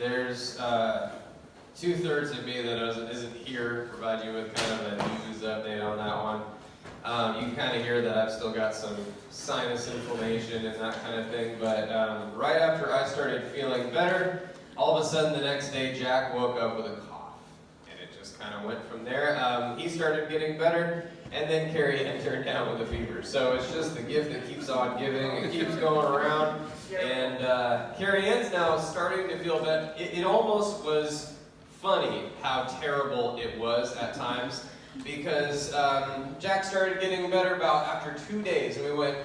there's 2/3 of me that isn't here to provide you with kind of a news update on that one. You can kind of hear that I've still got some sinus inflammation and that kind of thing, but right after I started feeling better, all of a sudden the next day Jack woke up with a cough, and it just kind of went from there. He started getting better, and then Carrie Ann turned down with a fever. So it's just the gift that keeps on giving. It keeps going around, and Carrie Ann's now starting to feel better. It almost was funny how terrible it was at times, because Jack started getting better about after 2 days, and we went,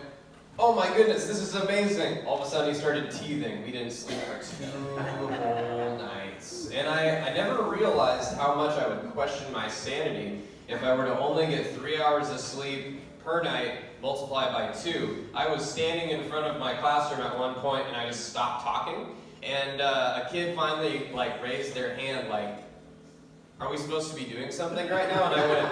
oh my goodness, this is amazing. All of a sudden he started teething. We didn't sleep for 2 whole nights. And I never realized how much I would question my sanity if I were to only get 3 hours of sleep per night, multiplied by 2. I was standing in front of my classroom at one point, and I just stopped talking. And a kid finally raised their hand are we supposed to be doing something right now? And I went,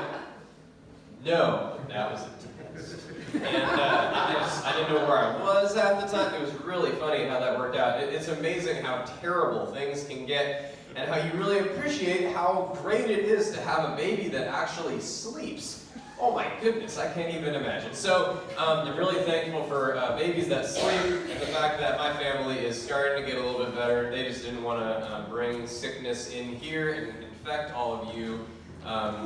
no, that was a test. And I didn't know where I was half the time. It was really funny how that worked out. It's amazing how terrible things can get, and how you really appreciate how great it is to have a baby that actually sleeps. Oh my goodness, I can't even imagine. So I'm really thankful for babies that sleep, and the fact that my family is starting to get a little bit better. They just didn't want to bring sickness in here and infect all of you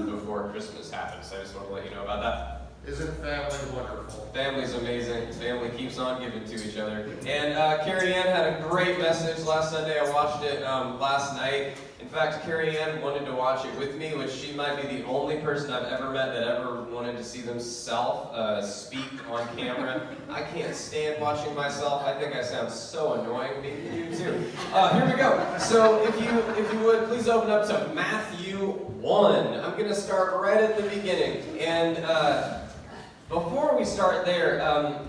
before Christmas happens. So I just want to let you know about that. Isn't family wonderful? Family's amazing. Family keeps on giving to each other. And Carrie Ann had a great message last Sunday. I watched it last night. In fact, Carrie Ann wanted to watch it with me, which she might be the only person I've ever met that ever wanted to see themselves speak on camera. I can't stand watching myself. I think I sound so annoying. Maybe you too. Here we go. So if you would, please open up to Matthew 1. I'm going to start right at the beginning. And before we start there,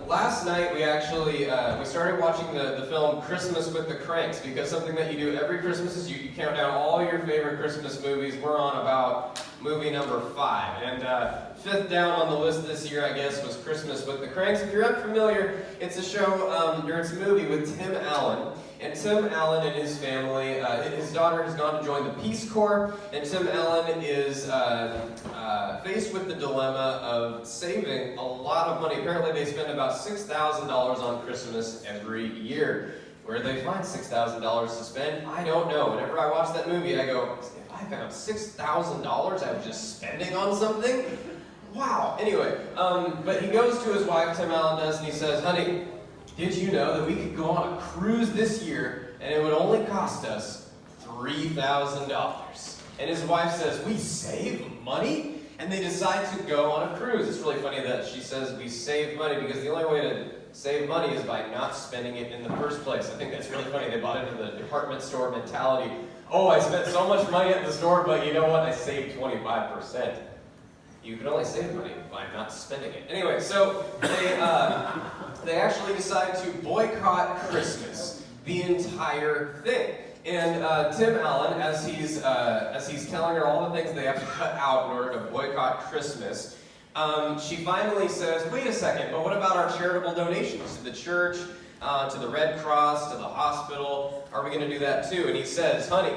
last night we actually we started watching the film Christmas with the Cranks, because something that you do every Christmas is you count down all your favorite Christmas movies. We're on about movie number 5, and 5th down on the list this year, I guess, was Christmas with the Cranks. If you're unfamiliar, it's a show, or it's a movie with Tim Allen. And Tim Allen and his family, his daughter has gone to join the Peace Corps, and Tim Allen is faced with the dilemma of saving a lot of money. Apparently they spend about $6,000 on Christmas every year. Where do they find $6,000 to spend? I don't know. Whenever I watch that movie, I go, if I found $6,000 I was just spending on something? Wow. Anyway, but he goes to his wife, Tim Allen does, and he says, honey, did you know that we could go on a cruise this year and it would only cost us $3,000? And his wife says, we save money? And they decide to go on a cruise. It's really funny that she says we save money, because the only way to save money is by not spending it in the first place. I think that's really funny. They bought into the department store mentality. Oh, I spent so much money at the store, but you know what? I saved 25%. You can only save money by not spending it. Anyway, so they actually decide to boycott Christmas, the entire thing. And Tim Allen, as he's telling her all the things they have to cut out in order to boycott Christmas, she finally says, wait a second, but what about our charitable donations to the church, to the Red Cross, to the hospital? Are we going to do that too? And he says, honey,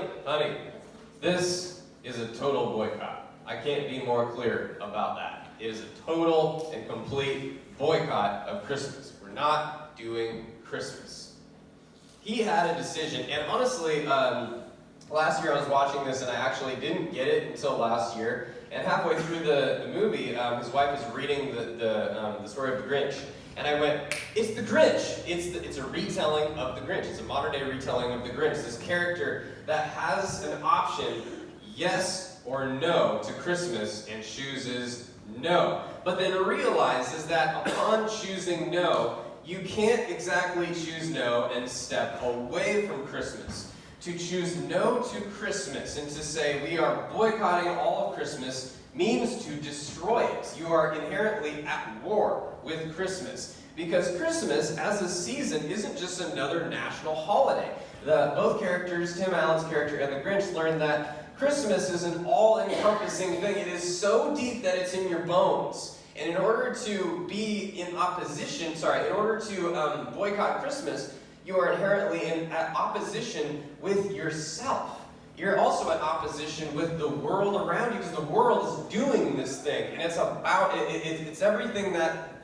this is a total boycott. I can't be more clear about that. It is a total and complete boycott of Christmas. We're not doing Christmas. He had a decision, and honestly, last year I was watching this and I actually didn't get it until last year. And halfway through the movie, his wife is reading the story of the Grinch, and I went, it's the Grinch. It's a retelling of the Grinch. It's a modern day retelling of the Grinch. This character that has an option, yes or no to Christmas, and chooses no. But then realizes that upon choosing no, you can't exactly choose no and step away from Christmas. To choose no to Christmas and to say we are boycotting all of Christmas means to destroy it. You are inherently at war with Christmas. Because Christmas, as a season, isn't just another national holiday. Both characters, Tim Allen's character and the Grinch, learned that Christmas is an all-encompassing thing. It is so deep that it's in your bones. And in order to be in opposition, in order to boycott Christmas, you are inherently at opposition with yourself. You're also at opposition with the world around you, because the world is doing this thing, and it's about it's everything that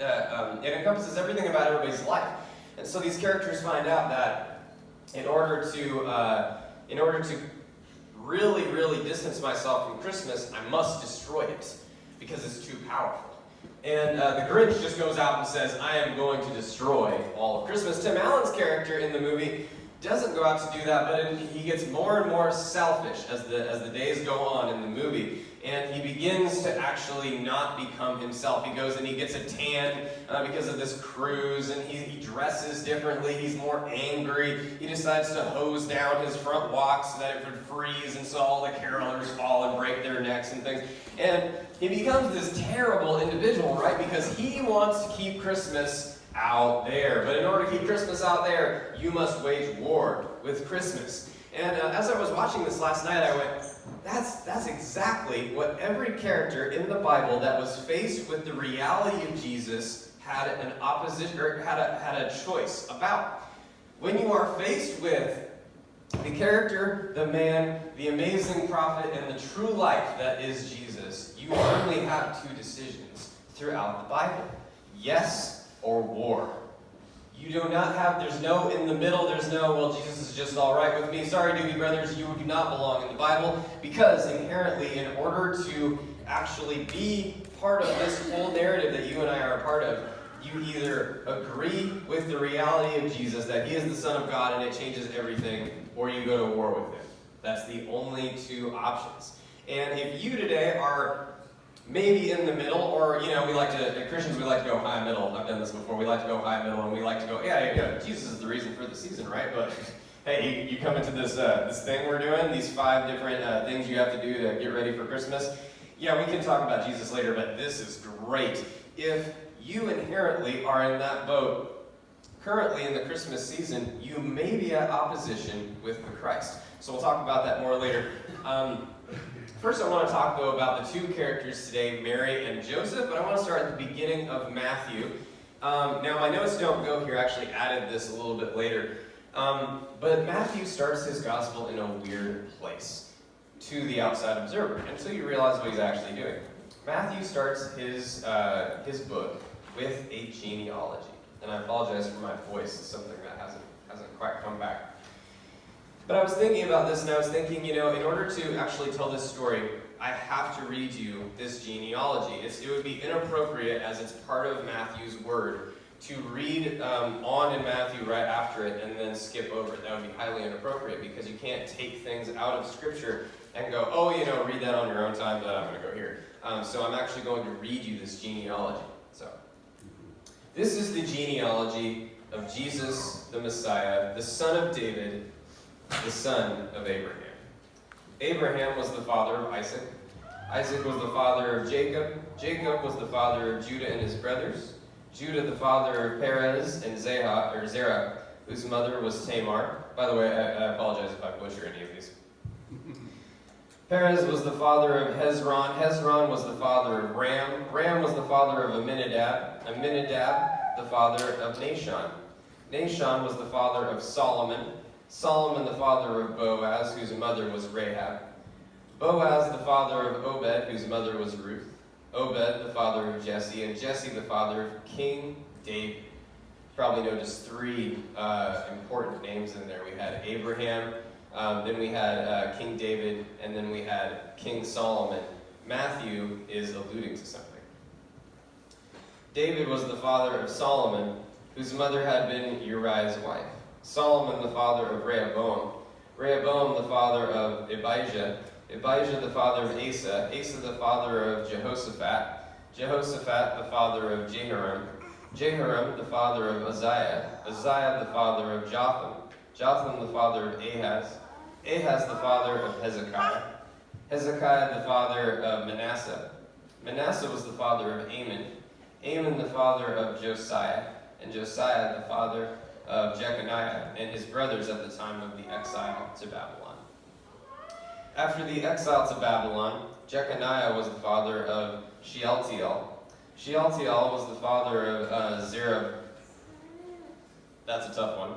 it encompasses everything about everybody's life. And so these characters find out that in order to really, really distance myself from Christmas, I must destroy it because it's too powerful. And the Grinch just goes out and says, I am going to destroy all of Christmas. Tim Allen's character in the movie doesn't go out to do that, but he gets more and more selfish as the days go on in the movie. And he begins to actually not become himself. He goes and he gets a tan because of this cruise, and he dresses differently. He's more angry. He decides to hose down his front walk so that it would freeze, and so all the carolers fall and break their necks and things. And he becomes this terrible individual, right? Because he wants to keep Christmas out there. But in order to keep Christmas out there, you must wage war with Christmas. And as I was watching this last night, I went, that's exactly what every character in the Bible that was faced with the reality of Jesus had an opposition, or had a choice about. When you are faced with the character, the man, the amazing prophet, and the true life that is Jesus, you only have two decisions throughout the Bible: yes or war. You do not have, there's no in the middle, there's no, well, Jesus is just all right with me. Sorry, Doobie Brothers, you do not belong in the Bible, because inherently, in order to actually be part of this whole narrative that you and I are a part of, you either agree with the reality of Jesus, that he is the Son of God and it changes everything, or you go to war with him. That's the only two options. And if you today are maybe in the middle, or, Christians, we like to go high middle. I've done this before. We like to go high middle, and we like to go, Jesus is the reason for the season, right? But, hey, you come into this thing we're doing, these 5 different things you have to do to get ready for Christmas. Yeah, we can talk about Jesus later, but this is great. If you inherently are in that boat, currently in the Christmas season, you may be at opposition with the Christ. So we'll talk about that more later. First, I want to talk, though, about the two characters today, Mary and Joseph, but I want to start at the beginning of Matthew. Now, my notes don't go here. I actually added this a little bit later. But Matthew starts his gospel in a weird place to the outside observer, until you realize what he's actually doing. Matthew starts his book with a genealogy. And I apologize for my voice. It's something that hasn't quite come back. But I was thinking about this, and I was thinking, in order to actually tell this story, I have to read you this genealogy. It would be inappropriate, as it's part of Matthew's word, to read on in Matthew right after it and then skip over it. That would be highly inappropriate, because you can't take things out of Scripture and go, read that on your own time, but I'm going to go here. So I'm actually going to read you this genealogy. So, this is the genealogy of Jesus, the Messiah, the son of David, the son of Abraham. Abraham was the father of Isaac. Isaac was the father of Jacob. Jacob was the father of Judah and his brothers. Judah the father of Perez and Zerah, whose mother was Tamar. By the way, I apologize if I butcher any of these. Perez was the father of Hezron. Hezron was the father of Ram. Ram was the father of Amminadab. Amminadab, the father of Nahshon. Nahshon was the father of Solomon. Solomon the father of Boaz, whose mother was Rahab. Boaz the father of Obed, whose mother was Ruth. Obed the father of Jesse, and Jesse the father of King David. Probably know just 3 important names in there. We had Abraham, then we had King David, and then we had King Solomon. Matthew is alluding to something. David was the father of Solomon, whose mother had been Uriah's wife. Solomon the father of Rehoboam. Rehoboam the father of Abijah. Abijah the father of Asa. Asa the father of Jehoshaphat. Jehoshaphat the father of Jehoram. Jehoram the father of Uzziah. Uzziah the father of Jotham. Jotham the father of Ahaz. Ahaz the father of Hezekiah. Hezekiah the father of Manasseh. Manasseh was the father of Amon. Amon the father of Josiah. And Josiah the father of Jeconiah and his brothers at the time of the exile to Babylon. After the exile to Babylon, Jeconiah was the father of Shealtiel. Shealtiel was the father of Zerah. That's a tough one.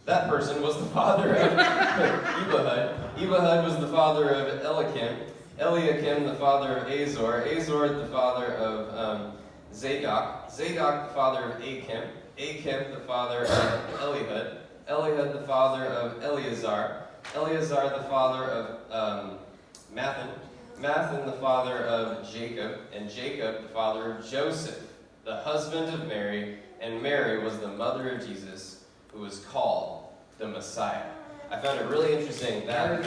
That person was the father of Ebahud. Ebahud was the father of Eliakim. Eliakim the father of Azor. Azor the father of Zadok. Zadok the father of Achim. Achim the father of Elihud. Elihud the father of Eleazar. Eleazar the father of Mathan. Mathan the father of Jacob. And Jacob the father of Joseph, the husband of Mary. And Mary was the mother of Jesus, who was called the Messiah. I found it really interesting that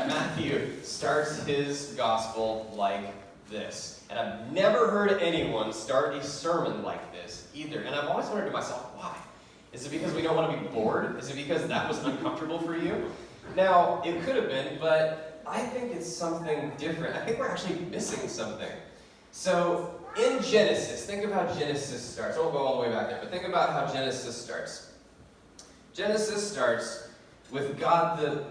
Matthew starts his gospel like this. And I've never heard anyone start a sermon like this either. And I've always wondered to myself, why? Is it because we don't want to be bored? Is it because that was uncomfortable for you? Now, it could have been, but I think it's something different. I think we're actually missing something. So, in Genesis, think of how Genesis starts. I won't go all the way back there, but think about how Genesis starts. Genesis starts with God the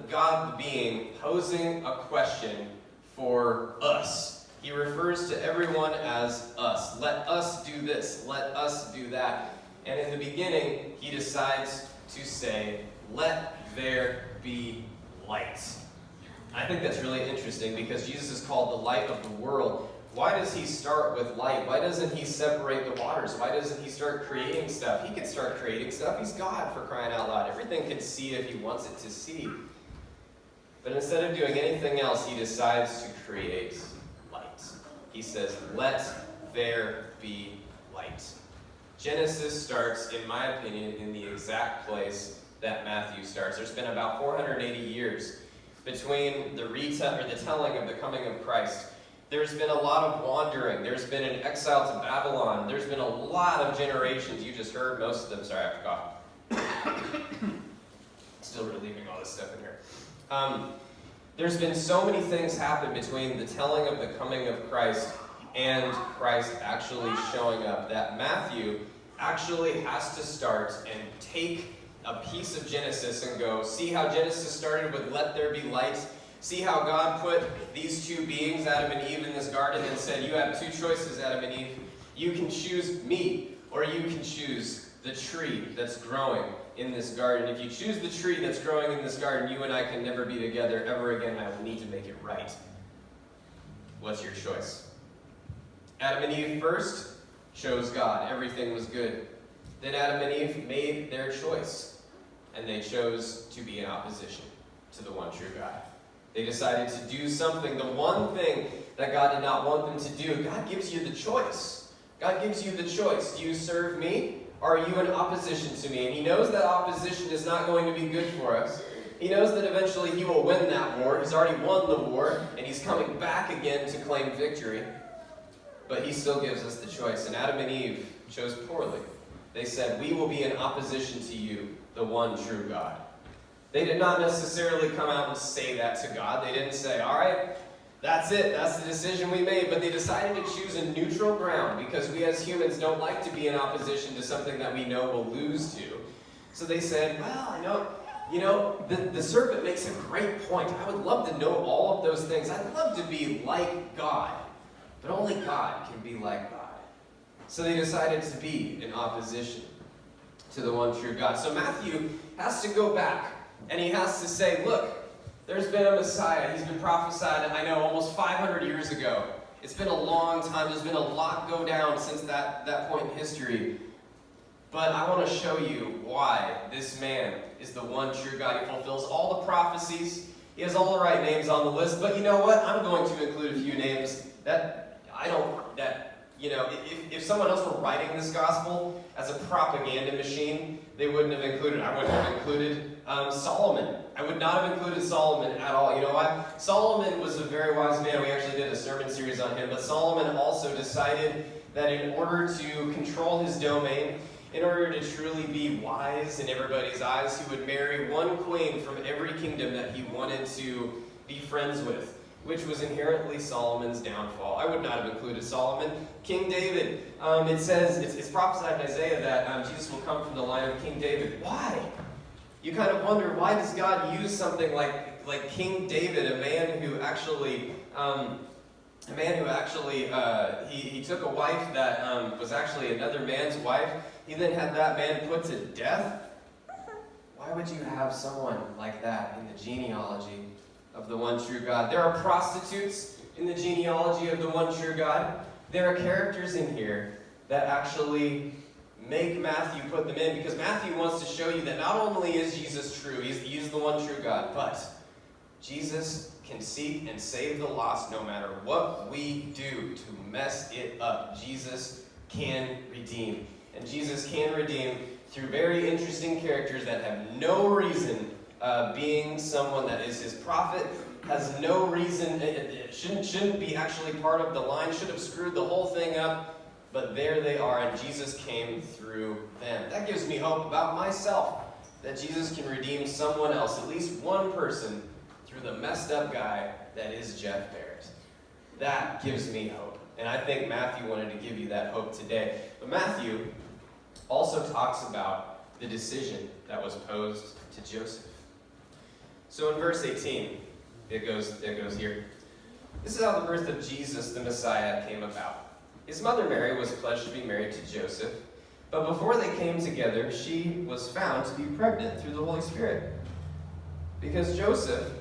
being posing a question for us. He refers to everyone as us. Let us do this. Let us do that. And in the beginning, he decides to say, let there be light. I think that's really interesting because Jesus is called the light of the world. Why does he start with light? Why doesn't he separate the waters? Why doesn't he start creating stuff? He can start creating stuff. He's God, for crying out loud. Everything can see if he wants it to see. But instead of doing anything else, he decides to create light. He says, let there be light. Genesis starts, in my opinion, in the exact place that Matthew starts. There's been about 480 years between the telling of the coming of Christ. There's been a lot of wandering. There's been an exile to Babylon. There's been a lot of generations. You just heard most of them. Sorry, I have to cough. Still relieving all this stuff in here. There's been so many things happen between the telling of the coming of Christ and Christ actually showing up that Matthew actually has to start and take a piece of Genesis and go, see how Genesis started with let there be light? See how God put these two beings, Adam and Eve, in this garden and said, you have two choices, Adam and Eve. You can choose me, or you can choose the tree that's growing in this garden. If you choose the tree that's growing in this garden, you and I can never be together ever again. I will need to make it right. What's your choice? Adam and Eve first chose God. Everything was good. Then Adam and Eve made their choice, and they chose to be in opposition to the one true God. They decided to do something, the one thing that God did not want them to do. God gives you the choice. God gives you the choice. Do you serve me, or are you in opposition to me? And he knows that opposition is not going to be good for us. He knows that eventually he will win that war. He's already won the war, and he's coming back again to claim victory. But he still gives us the choice. And Adam and Eve chose poorly. They said, we will be in opposition to you, the one true God. They did not necessarily come out and say that to God. They didn't say, all right, that's it. That's the decision we made. But they decided to choose a neutral ground because we as humans don't like to be in opposition to something that we know we'll lose to. So they said, well, the serpent makes a great point. I would love to know all of those things. I'd love to be like God. But only God can be like God. So they decided to be in opposition to the one true God. So Matthew has to go back. And he has to say, look, there's been a Messiah. He's been prophesied, I know, almost 500 years ago. It's been a long time. There's been a lot go down since that point in history. But I want to show you why this man is the one true God. He fulfills all the prophecies. He has all the right names on the list. But you know what? I'm going to include a few names if someone else were writing this gospel as a propaganda machine, I wouldn't have included Solomon. I would not have included Solomon at all. You know why? Solomon was a very wise man. We actually did a sermon series on him. But Solomon also decided that in order to control his domain, in order to truly be wise in everybody's eyes, he would marry one queen from every kingdom that he wanted to be friends with, which was inherently Solomon's downfall. I would not have included Solomon. King David, it says, it's prophesied in Isaiah that Jesus will come from the line of King David. Why? You kind of wonder, why does God use something like King David, a man who actually a man who actually, he took a wife that was actually another man's wife. He then had that man put to death. Why would you have someone like that in the genealogy of the one true God? There are prostitutes in the genealogy of the one true God. There are characters in here that actually make Matthew put them in, because Matthew wants to show you that not only is Jesus true, he's the one true God, but Jesus can seek and save the lost no matter what we do to mess it up. Jesus can redeem. And Jesus can redeem through very interesting characters that have no reason being someone that is his prophet, has no reason, it shouldn't be actually part of the line, should have screwed the whole thing up, but there they are, and Jesus came through them. That gives me hope about myself, that Jesus can redeem someone else, at least one person, through the messed up guy that is Geoff Barrett. That gives me hope. And I think Matthew wanted to give you that hope today. But Matthew also talks about the decision that was posed to Joseph. So in verse 18, it goes here. This is how the birth of Jesus, the Messiah, came about. His mother Mary was pledged to be married to Joseph, but before they came together, she was found to be pregnant through the Holy Spirit. Because Joseph,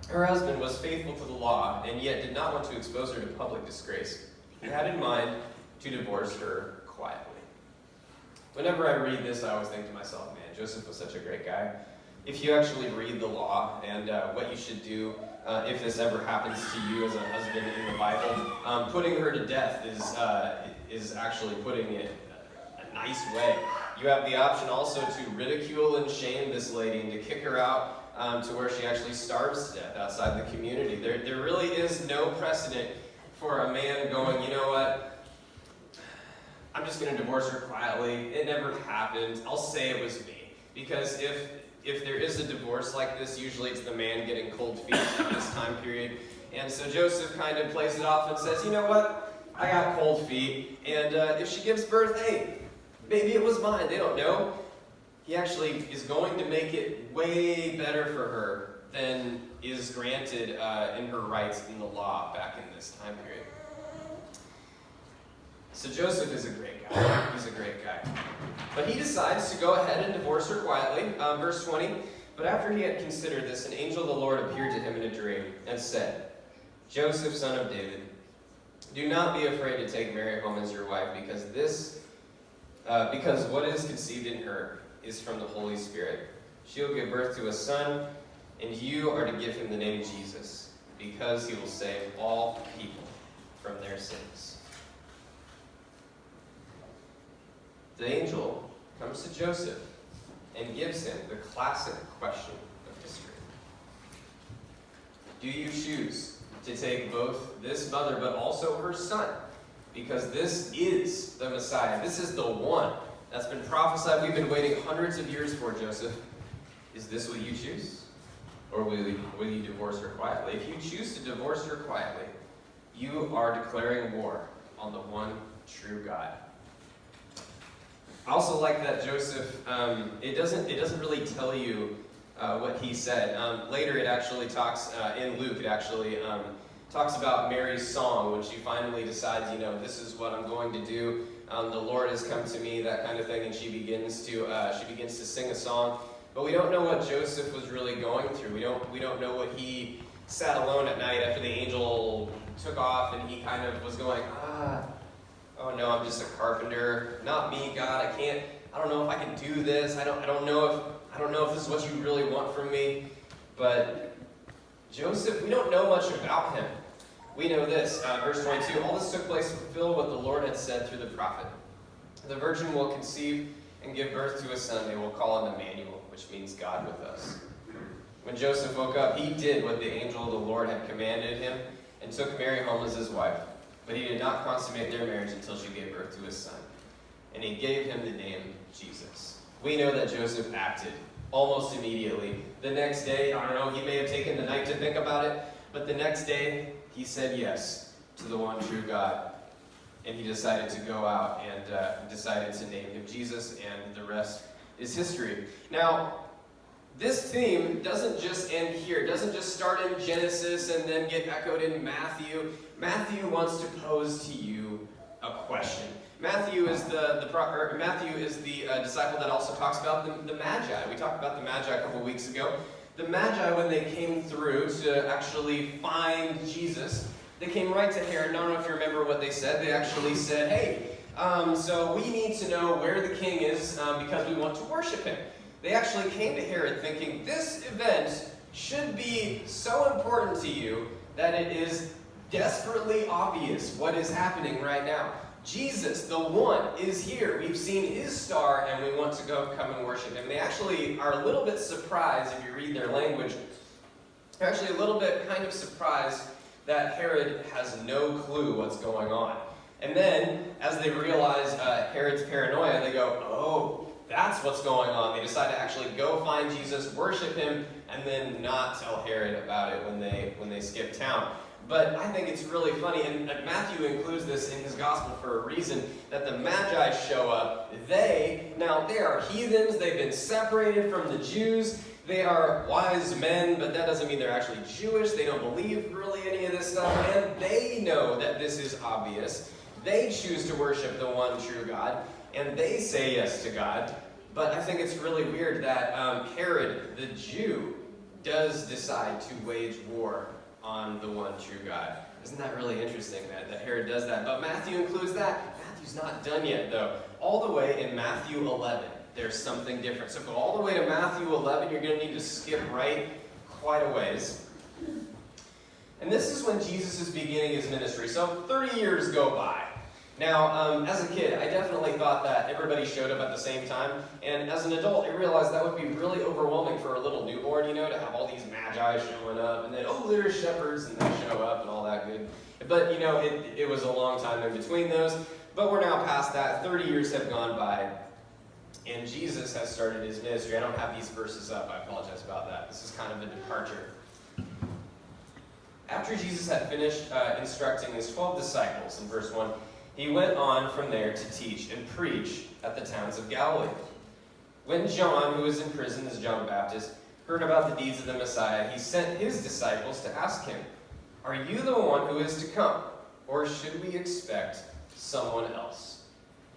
her husband, was faithful to the law, and yet did not want to expose her to public disgrace, he had in mind to divorce her quietly. Whenever I read this, I always think to myself, man, Joseph was such a great guy. If you actually read the law and what you should do if this ever happens to you as a husband in the Bible, putting her to death is actually putting it a nice way. You have the option also to ridicule and shame this lady and to kick her out to where she actually starves to death outside the community. There really is no precedent for a man going, you know what, I'm just going to divorce her quietly. It never happened. I'll say it was me. Because if there is a divorce like this, usually it's the man getting cold feet at this time period. And so Joseph kind of plays it off and says, you know what, I got cold feet, and if she gives birth, hey, maybe it was mine, they don't know. He actually is going to make it way better for her than is granted in her rights in the law back in this time period. So Joseph is a great guy. He's a great guy. But he decides to go ahead and divorce her quietly. Verse 20, but after he had considered this, an angel of the Lord appeared to him in a dream and said, Joseph, son of David, do not be afraid to take Mary home as your wife, because what is conceived in her is from the Holy Spirit. She will give birth to a son, and you are to give him the name Jesus, because he will save all people from their sins. The angel comes to Joseph and gives him the classic question of history. Do you choose to take both this mother but also her son? Because this is the Messiah. This is the one that's been prophesied. We've been waiting hundreds of years for, Joseph. Is this what you choose? Or will you divorce her quietly? If you choose to divorce her quietly, you are declaring war on the one true God. I also like that Joseph, it doesn't really tell you what he said. Later it actually talks, in Luke, it actually talks about Mary's song when she finally decides, this is what I'm going to do. The Lord has come to me, that kind of thing, and she begins to sing a song. But we don't know what Joseph was really going through. We don't know what he sat alone at night after the angel took off, and he kind of was going, oh no, I'm just a carpenter. Not me, God. I don't know if I can do this. I don't know if this is what you really want from me. But Joseph, we don't know much about him. We know this, verse 22, all this took place to fulfill what the Lord had said through the prophet. The virgin will conceive and give birth to a son. They will call him Emmanuel, which means God with us. When Joseph woke up, he did what the angel of the Lord had commanded him and took Mary home as his wife. But he did not consummate their marriage until she gave birth to his son. And he gave him the name Jesus. We know that Joseph acted almost immediately. The next day, I don't know, he may have taken the night to think about it, but the next day, he said yes to the one true God. And he decided to go out and decided to name him Jesus, and the rest is history. Now, this theme doesn't just end here. It doesn't just start in Genesis and then get echoed in Matthew. Matthew wants to pose to you a question. Matthew is the disciple that also talks about the Magi. We talked about the Magi a couple weeks ago. The Magi, when they came through to actually find Jesus, they came right to Herod. I don't know if you remember what they said. They actually said, hey, so we need to know where the king is because we want to worship him. They actually came to Herod thinking, this event should be so important to you that it is desperately obvious what is happening right now. Jesus, the one, is here. We've seen his star, and we want to come and worship him. They actually are a little bit surprised, if you read their language, they're actually a little bit kind of surprised that Herod has no clue what's going on. And then, as they realize Herod's paranoia, they go, oh, that's what's going on. They decide to actually go find Jesus, worship him, and then not tell Herod about it when they skip town. But I think it's really funny, and Matthew includes this in his gospel for a reason, that the Magi show up. They are heathens. They've been separated from the Jews. They are wise men, but that doesn't mean they're actually Jewish. They don't believe really any of this stuff, and they know that this is obvious. They choose to worship the one true God, and they say yes to God. But I think it's really weird that Herod, the Jew, does decide to wage war on the one true God. Isn't that really interesting that Herod does that? But Matthew includes that. Matthew's not done yet, though. All the way in Matthew 11, there's something different. So go all the way to Matthew 11. You're going to need to skip right quite a ways. And this is when Jesus is beginning his ministry. So 30 years go by. Now, as a kid, I definitely thought that everybody showed up at the same time. And as an adult, I realized that would be really overwhelming for a little newborn, to have all these magi showing up. And then, there's shepherds, and they show up and all that good. But, it was a long time in between those. But we're now past that. 30 years have gone by. And Jesus has started his ministry. I don't have these verses up. I apologize about that. This is kind of a departure. After Jesus had finished instructing his 12 disciples in verse 1, he went on from there to teach and preach at the towns of Galilee. When John, who was in prison as John the Baptist, heard about the deeds of the Messiah, he sent his disciples to ask him, "Are you the one who is to come, or should we expect someone else?"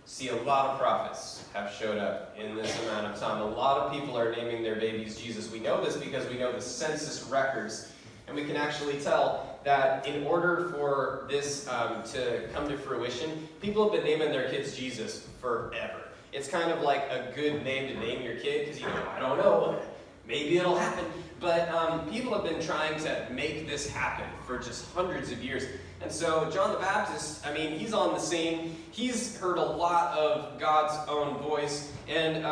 See, a lot of prophets have showed up in this amount of time. A lot of people are naming their babies Jesus. We know this because we know the census records, and we can actually tell that in order for this to come to fruition, people have been naming their kids Jesus forever. It's kind of like a good name to name your kid because, I don't know, maybe it'll happen. But people have been trying to make this happen for just hundreds of years. And so John the Baptist, he's on the scene. He's heard a lot of God's own voice. And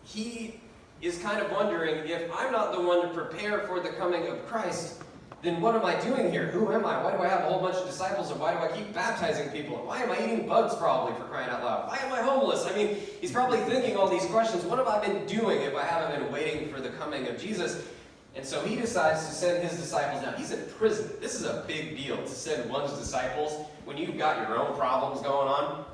he is kind of wondering, if I'm not the one to prepare for the coming of Christ, then what am I doing here? Who am I? Why do I have a whole bunch of disciples? And why do I keep baptizing people? And why am I eating bugs probably, for crying out loud? Why am I homeless? He's probably thinking all these questions. What have I been doing if I haven't been waiting for the coming of Jesus? And so he decides to send his disciples down. He's in prison. This is a big deal to send one's disciples when you've got your own problems going on.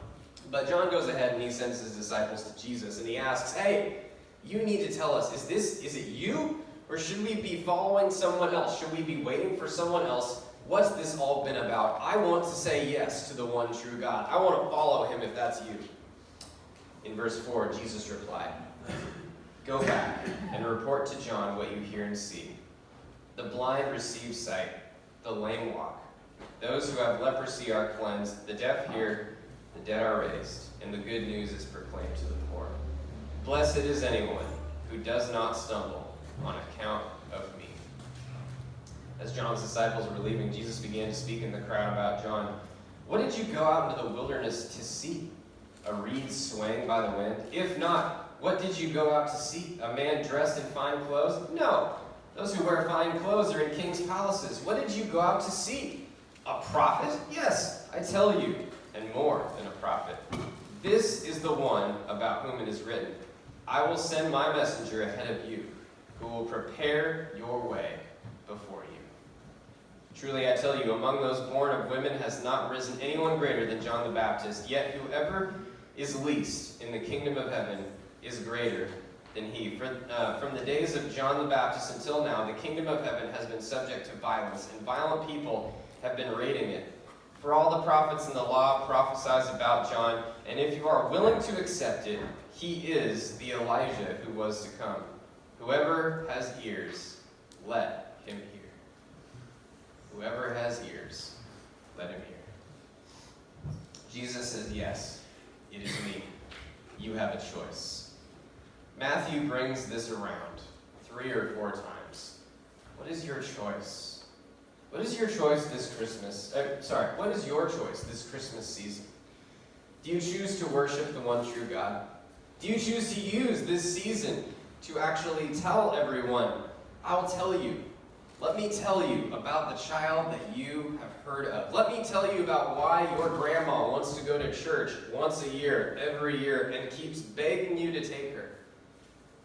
But John goes ahead and he sends his disciples to Jesus. And he asks, hey, you need to tell us, is it you? Or should we be following someone else? Should we be waiting for someone else? What's this all been about? I want to say yes to the one true God. I want to follow him if that's you. In verse 4, Jesus replied, "Go back and report to John what you hear and see. The blind receive sight, the lame walk. Those who have leprosy are cleansed, the deaf hear, the dead are raised, and the good news is proclaimed to the poor. Blessed is anyone who does not stumble on account of me." As John's disciples were leaving, Jesus began to speak in the crowd about John. "What did you go out into the wilderness to see? A reed swaying by the wind? If not, what did you go out to see? A man dressed in fine clothes? No. Those who wear fine clothes are in king's palaces. What did you go out to see? A prophet? Yes, I tell you, and more than a prophet. This is the one about whom it is written, 'I will send my messenger ahead of you, who will prepare your way before you.' Truly I tell you, among those born of women has not risen anyone greater than John the Baptist, yet whoever is least in the kingdom of heaven is greater than he. From the days of John the Baptist until now, the kingdom of heaven has been subject to violence, and violent people have been rating it. For all the prophets and the law prophesies about John, and if you are willing to accept it, he is the Elijah who was to come. Whoever has ears, let him hear. Whoever has ears, let him hear. Jesus says, yes, it is me. You have a choice. Matthew brings this around 3 or 4 times. What is your choice? What is your choice this Christmas? What is your choice this Christmas season? Do you choose to worship the one true God? Do you choose to use this season to actually tell everyone, I'll tell you. Let me tell you about the child that you have heard of. Let me tell you about why your grandma wants to go to church once a year, every year, and keeps begging you to take her.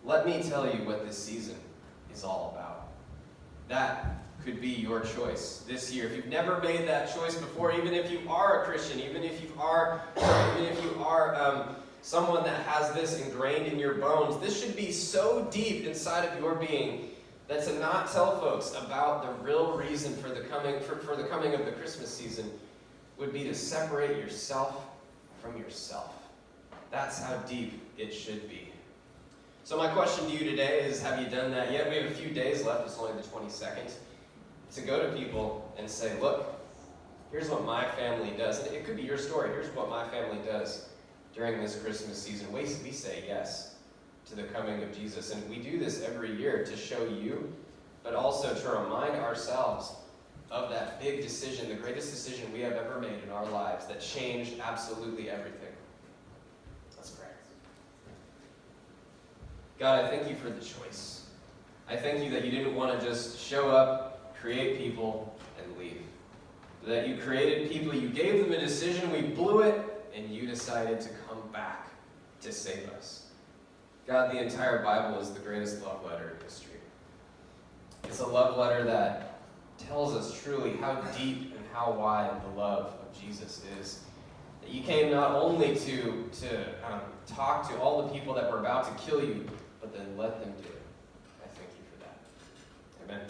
Let me tell you what this season is all about. That could be your choice this year. If you've never made that choice before, even if you are a Christian, even if you are someone that has this ingrained in your bones, this should be so deep inside of your being that to not tell folks about the real reason for the coming of the Christmas season would be to separate yourself from yourself. That's how deep it should be. So my question to you today is, have you done that yet? We have a few days left, it's only the 22nd, to go to people and say, look, here's what my family does. And it could be your story. Here's what my family does during this Christmas season. We say yes to the coming of Jesus. And we do this every year to show you, but also to remind ourselves of that big decision, the greatest decision we have ever made in our lives that changed absolutely everything. Let's pray. God, I thank you for the choice. I thank you that you didn't want to just show up, create people, and leave. That you created people, you gave them a decision, we blew it, and you decided to come back to save us. God, the entire Bible is the greatest love letter in history. It's a love letter that tells us truly how deep and how wide the love of Jesus is. That you came not only to talk to all the people that were about to kill you, but then let them do it. I thank you for that. Amen.